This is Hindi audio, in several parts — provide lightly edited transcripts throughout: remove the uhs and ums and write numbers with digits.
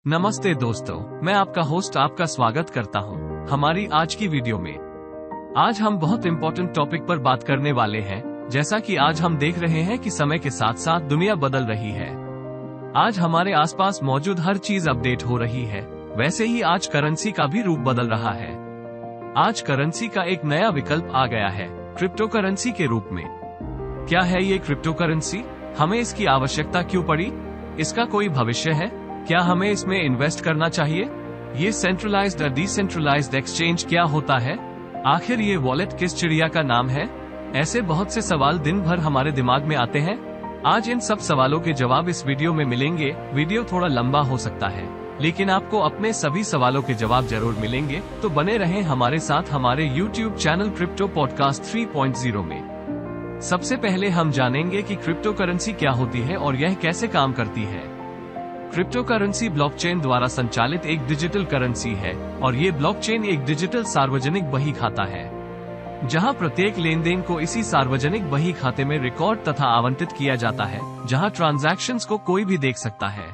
नमस्ते दोस्तों, मैं आपका होस्ट आपका स्वागत करता हूं हमारी आज की वीडियो में। आज हम बहुत इम्पोर्टेंट टॉपिक पर बात करने वाले हैं। जैसा कि आज हम देख रहे हैं कि समय के साथ साथ दुनिया बदल रही है। आज हमारे आसपास मौजूद हर चीज अपडेट हो रही है, वैसे ही आज करेंसी का भी रूप बदल रहा है। आज करेंसी का एक नया विकल्प आ गया है, क्रिप्टो करेंसी के रूप में। क्या है ये क्रिप्टो करेंसी? हमें इसकी आवश्यकता क्यों पड़ी? इसका कोई भविष्य है? क्या हमें इसमें इन्वेस्ट करना चाहिए? ये सेंट्रलाइज्ड और डिसेंट्रलाइज्ड एक्सचेंज क्या होता है? आखिर ये वॉलेट किस चिड़िया का नाम है? ऐसे बहुत से सवाल दिन भर हमारे दिमाग में आते हैं। आज इन सब सवालों के जवाब इस वीडियो में मिलेंगे। वीडियो थोड़ा लंबा हो सकता है, लेकिन आपको अपने सभी सवालों के जवाब जरूर मिलेंगे। तो बने रहें हमारे साथ हमारे YouTube चैनल क्रिप्टो पॉडकास्ट 3.0 में। सबसे पहले हम जानेंगे कि क्रिप्टो करेंसी क्या होती है और यह कैसे काम करती है। क्रिप्टो करेंसी ब्लॉकचेन द्वारा संचालित एक डिजिटल करेंसी है और ये ब्लॉकचेन एक डिजिटल सार्वजनिक बही खाता है, जहां प्रत्येक लेनदेन को इसी सार्वजनिक बही खाते में रिकॉर्ड तथा आवंटित किया जाता है, जहां ट्रांजैक्शंस को कोई भी देख सकता है।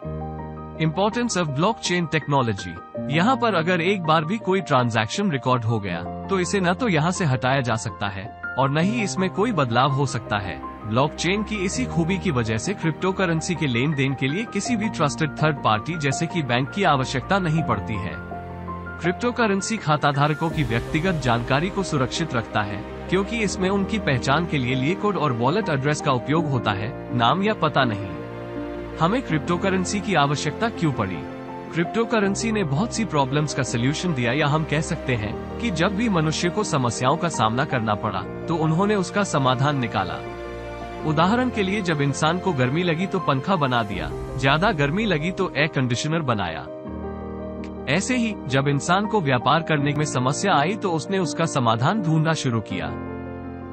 Importance of blockchain technology. यहाँ पर अगर एक बार भी कोई ट्रांजैक्शन रिकॉर्ड हो गया तो इसे न तो यहाँ से हटाया जा सकता है और न ही इसमें कोई बदलाव हो सकता है। ब्लॉकचेन की इसी खूबी की वजह से क्रिप्टो करेंसी के लेन देन के लिए किसी भी ट्रस्टेड थर्ड पार्टी जैसे कि बैंक की आवश्यकता नहीं पड़ती है। क्रिप्टो करेंसी खाता धारकों की व्यक्तिगत जानकारी को सुरक्षित रखता है, क्योंकि इसमें उनकी पहचान के लिए कोड और वॉलेट एड्रेस का उपयोग होता है, नाम या पता नहीं। हमें क्रिप्टो करेंसी की आवश्यकता क्यों पड़ी? क्रिप्टो करेंसी ने बहुत सी प्रॉब्लम्स का सलूशन दिया, या हम कह सकते हैं कि जब भी मनुष्य को समस्याओं का सामना करना पड़ा तो उन्होंने उसका समाधान निकाला। उदाहरण के लिए, जब इंसान को गर्मी लगी तो पंखा बना दिया, ज्यादा गर्मी लगी तो एयर कंडीशनर बनाया। ऐसे ही जब इंसान को व्यापार करने में समस्या आई तो उसने उसका समाधान ढूंढना शुरू किया।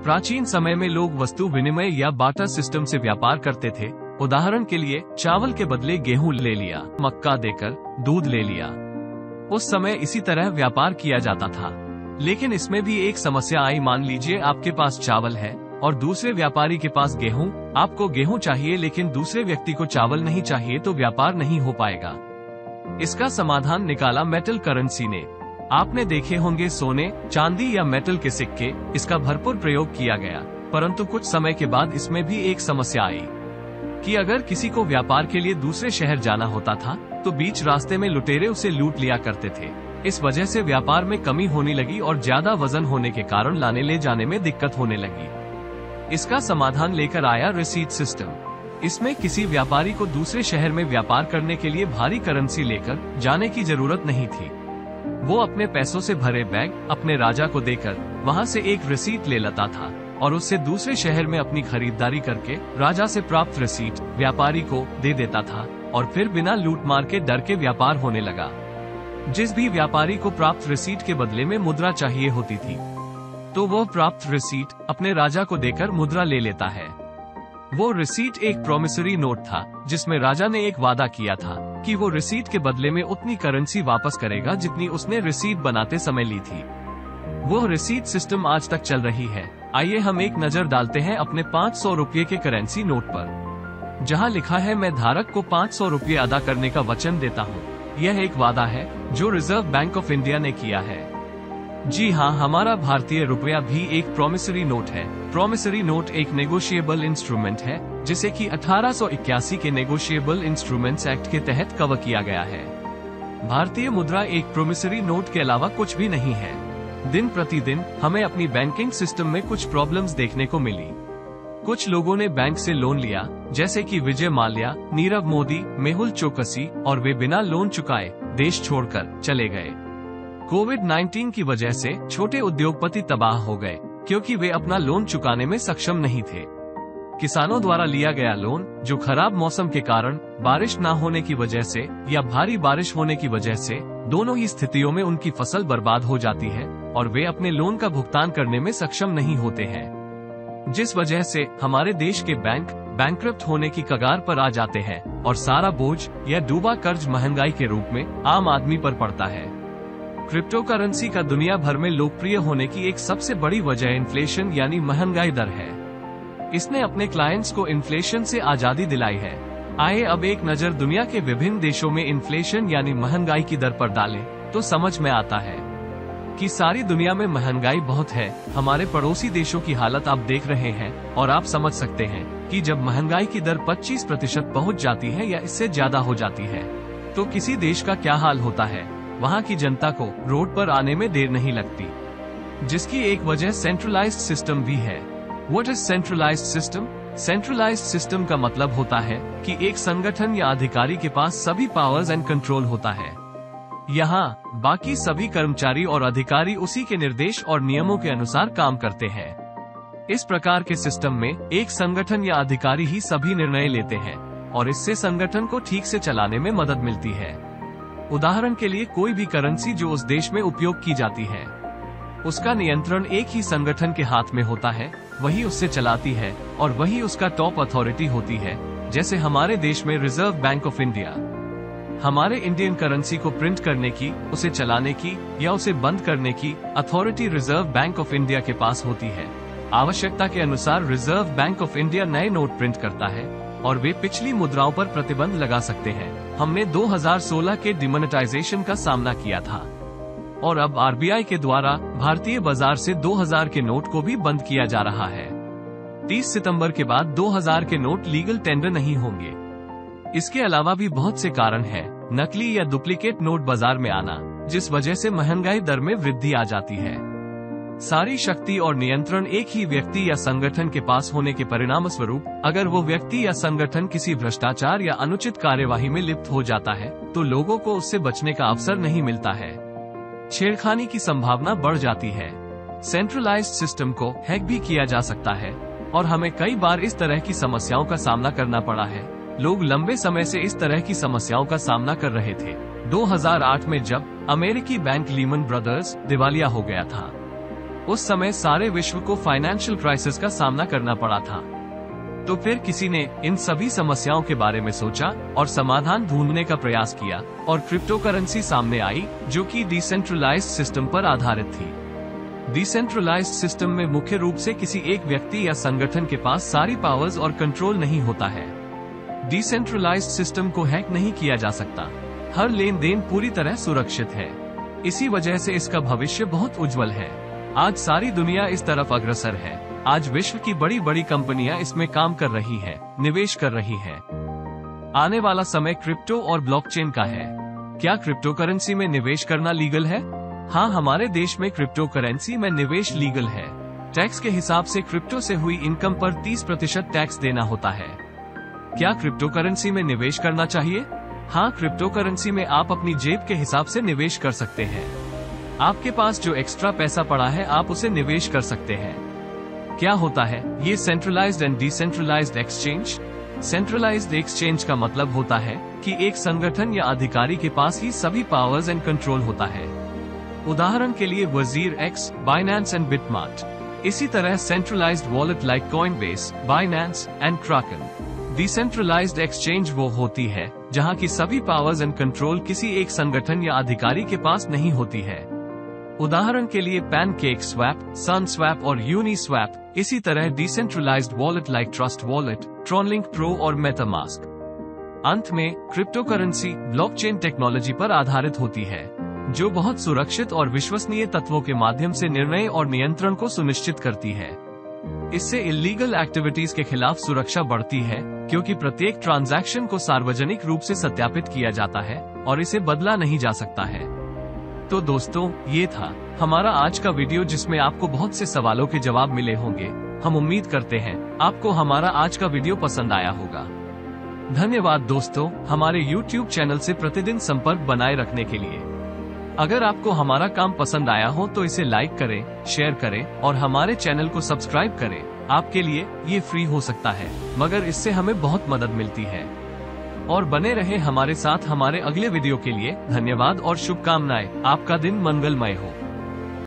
प्राचीन समय में लोग वस्तु विनिमय या बार्टर सिस्टम से व्यापार करते थे। उदाहरण के लिए, चावल के बदले गेहूं ले लिया, मक्का देकर दूध ले लिया। उस समय इसी तरह व्यापार किया जाता था। लेकिन इसमें भी एक समस्या आई। मान लीजिए आपके पास चावल है और दूसरे व्यापारी के पास गेहूं। आपको गेहूं चाहिए लेकिन दूसरे व्यक्ति को चावल नहीं चाहिए, तो व्यापार नहीं हो पाएगा। इसका समाधान निकाला मेटल करेंसी ने। आपने देखे होंगे सोने, चांदी या मेटल के सिक्के, इसका भरपूर प्रयोग किया गया। परंतु कुछ समय के बाद इसमें भी एक समस्या आई कि अगर किसी को व्यापार के लिए दूसरे शहर जाना होता था तो बीच रास्ते में लुटेरे उसे लूट लिया करते थे। इस वजह से व्यापार में कमी होने लगी और ज्यादा वजन होने के कारण लाने ले जाने में दिक्कत होने लगी। इसका समाधान लेकर आया रिसीट सिस्टम। इसमें किसी व्यापारी को दूसरे शहर में व्यापार करने के लिए भारी करेंसी लेकर जाने की जरूरत नहीं थी। वो अपने पैसों से भरे बैग अपने राजा को देकर वहां से एक रिसीट ले लेता था और उससे दूसरे शहर में अपनी खरीदारी करके राजा से प्राप्त रिसीट व्यापारी को दे देता था और फिर बिना लूटमार के डर के व्यापार होने लगा। जिस भी व्यापारी को प्राप्त रिसीट के बदले में मुद्रा चाहिए होती थी तो वो प्राप्त रिसीट अपने राजा को देकर मुद्रा ले लेता है। वो रिसीट एक प्रोमिसरी नोट था, जिसमें राजा ने एक वादा किया था कि वो रिसीट के बदले में उतनी करेंसी वापस करेगा जितनी उसने रिसीट बनाते समय ली थी। वो रिसीट सिस्टम आज तक चल रही है। आइए हम एक नजर डालते हैं अपने 500 रुपये के करेंसी नोट पर, जहां लिखा है, मैं धारक को 500 रुपये अदा करने का वचन देता हूं। यह एक वादा है जो रिजर्व बैंक ऑफ इंडिया ने किया है। जी हाँ, हमारा भारतीय रुपया भी एक प्रोमिसरी नोट है। प्रोमिसरी नोट एक नेगोशिएबल इंस्ट्रूमेंट है, जिसे कि 1881 के नेगोशिएबल इंस्ट्रूमेंट्स एक्ट के तहत कवर किया गया है। भारतीय मुद्रा एक प्रोमिसरी नोट के अलावा कुछ भी नहीं है। दिन प्रतिदिन हमें अपनी बैंकिंग सिस्टम में कुछ प्रॉब्लम्स देखने को मिली। कुछ लोगों ने बैंक से लोन लिया, जैसे कि विजय माल्या, नीरव मोदी, मेहुल चोकसी, और वे बिना लोन चुकाए देश छोड़कर चले गए। कोविड-19 की वजह से छोटे उद्योगपति तबाह हो गए, क्योंकि वे अपना लोन चुकाने में सक्षम नहीं थे। किसानों द्वारा लिया गया लोन, जो खराब मौसम के कारण, बारिश न होने की वजह से या भारी बारिश होने की वजह से, दोनों ही स्थितियों में उनकी फसल बर्बाद हो जाती है और वे अपने लोन का भुगतान करने में सक्षम नहीं होते हैं। जिस वजह से हमारे देश के बैंक बैंकरप्ट होने की कगार पर आ जाते हैं और सारा बोझ या डूबा कर्ज महंगाई के रूप में आम आदमी पर पड़ता है। क्रिप्टो करेंसी का दुनिया भर में लोकप्रिय होने की एक सबसे बड़ी वजह इन्फ्लेशन यानी महंगाई दर है। इसने अपने क्लाइंट्स को इन्फ्लेशन से आजादी दिलाई है। आइए अब एक नजर दुनिया के विभिन्न देशों में इन्फ्लेशन यानी महंगाई की दर पर डालें, तो समझ में आता है कि सारी दुनिया में महंगाई बहुत है। हमारे पड़ोसी देशों की हालत आप देख रहे हैं और आप समझ सकते हैं कि जब महंगाई की दर 25% पहुंच जाती है या इससे ज्यादा हो जाती है तो किसी देश का क्या हाल होता है। वहां की जनता को रोड पर आने में देर नहीं लगती, जिसकी एक वजह सेंट्रलाइज्ड सिस्टम भी है। What is centralised system? Centralised system का मतलब होता है कि एक संगठन या अधिकारी के पास सभी पावर्स एंड कंट्रोल होता है। यहाँ बाकी सभी कर्मचारी और अधिकारी उसी के निर्देश और नियमों के अनुसार काम करते हैं। इस प्रकार के सिस्टम में एक संगठन या अधिकारी ही सभी निर्णय लेते हैं और इससे संगठन को ठीक से चलाने में मदद मिलती है। उदाहरण के लिए कोई भी करेंसी जो उस देश में उपयोग की जाती है, उसका नियंत्रण एक ही संगठन के हाथ में होता है, वही उससे चलाती है और वही उसका टॉप अथॉरिटी होती है। जैसे हमारे देश में रिजर्व बैंक ऑफ इंडिया हमारे इंडियन करेंसी को प्रिंट करने की, उसे चलाने की या उसे बंद करने की authority reserve bank of India के पास होती है। आवश्यकता के अनुसार रिजर्व बैंक ऑफ इंडिया नए नोट प्रिंट करता है और वे पिछली मुद्राओं पर प्रतिबंध लगा सकते हैं। हमने 2016 के डिमोनेटाइजेशन का सामना किया था और अब आरबीआई के द्वारा भारतीय बाजार से 2000 के नोट को भी बंद किया जा रहा है। 30 सितंबर के बाद 2000 के नोट लीगल टेंडर नहीं होंगे। इसके अलावा भी बहुत से कारण हैं, नकली या डुप्लीकेट नोट बाजार में आना, जिस वजह से महंगाई दर में वृद्धि आ जाती है। सारी शक्ति और नियंत्रण एक ही व्यक्ति या संगठन के पास होने के परिणाम स्वरूप अगर वो व्यक्ति या संगठन किसी भ्रष्टाचार या अनुचित कार्यवाही में लिप्त हो जाता है तो लोगों को उससे बचने का अवसर नहीं मिलता है। छेड़खानी की संभावना बढ़ जाती है। सेंट्रलाइज्ड सिस्टम को हैक भी किया जा सकता है और हमें कई बार इस तरह की समस्याओं का सामना करना पड़ा है। लोग लंबे समय से इस तरह की समस्याओं का सामना कर रहे थे। 2008 में जब अमेरिकी बैंक लीमन ब्रदर्स दिवालिया हो गया था, उस समय सारे विश्व को फाइनेंशियल क्राइसिस का सामना करना पड़ा था। तो फिर किसी ने इन सभी समस्याओं के बारे में सोचा और समाधान ढूंढने का प्रयास किया और क्रिप्टो करेंसी सामने आई, जो कि डिसेंट्रलाइज्ड सिस्टम पर आधारित थी। डिसेंट्रलाइज्ड सिस्टम में मुख्य रूप से किसी एक व्यक्ति या संगठन के पास सारी पावर्स और कंट्रोल नहीं होता है। डिसेंट्रलाइज्ड सिस्टम को हैक नहीं किया जा सकता। हर लेन देन पूरी तरह सुरक्षित है। इसी वजह से इसका भविष्य बहुत उज्जवल है। आज सारी दुनिया इस तरफ अग्रसर है। आज विश्व की बड़ी बड़ी कंपनियां इसमें काम कर रही हैं, निवेश कर रही हैं। आने वाला समय क्रिप्टो और ब्लॉकचेन का है। क्या क्रिप्टो करेंसी में निवेश करना लीगल है? हाँ, हमारे देश में क्रिप्टो करेंसी में निवेश लीगल है। टैक्स के हिसाब से क्रिप्टो से हुई इनकम पर 30% टैक्स देना होता है। क्या क्रिप्टो करेंसी में निवेश करना चाहिए? हाँ, क्रिप्टो करेंसी में आप अपनी जेब के हिसाब से निवेश कर सकते हैं। आपके पास जो एक्स्ट्रा पैसा पड़ा है आप उसे निवेश कर सकते हैं। क्या होता है ये centralised and decentralised exchange? Centralised exchange का मतलब होता है कि एक संगठन या अधिकारी के पास ही सभी पावर्स एंड कंट्रोल होता है। उदाहरण के लिए वजीर एक्स, बाइनेंस एंड बिटमार्ट। इसी तरह centralised wallet like Coinbase, Binance and Kraken. Decentralised exchange वो होती है जहां की सभी पावर्स एंड कंट्रोल किसी एक संगठन या अधिकारी के पास नहीं होती है। उदाहरण के लिए पैनकेक स्वैप, सन स्वैप और यूनी स्वैप। इसी तरह decentralised wallet like Trust Wallet, TronLink Pro और मेटामास्क। अंत में क्रिप्टो करेंसी ब्लॉकचेन टेक्नोलॉजी पर आधारित होती है, जो बहुत सुरक्षित और विश्वसनीय तत्वों के माध्यम से निर्णय और नियंत्रण को सुनिश्चित करती है। इससे इल्लीगल एक्टिविटीज के खिलाफ सुरक्षा बढ़ती है, क्योंकि प्रत्येक ट्रांजैक्शन को सार्वजनिक रूप से सत्यापित किया जाता है और इसे बदला नहीं जा सकता है। तो दोस्तों, ये था हमारा आज का वीडियो, जिसमें आपको बहुत से सवालों के जवाब मिले होंगे। हम उम्मीद करते हैं आपको हमारा आज का वीडियो पसंद आया होगा। धन्यवाद दोस्तों, हमारे YouTube चैनल से प्रतिदिन संपर्क बनाए रखने के लिए। अगर आपको हमारा काम पसंद आया हो तो इसे लाइक करें, शेयर करें और हमारे चैनल को सब्सक्राइब करें। आपके लिए ये फ्री हो सकता है, मगर इससे हमें बहुत मदद मिलती है। और बने रहे हमारे साथ हमारे अगले वीडियो के लिए। धन्यवाद और शुभकामनाएं। आपका दिन मंगलमय हो।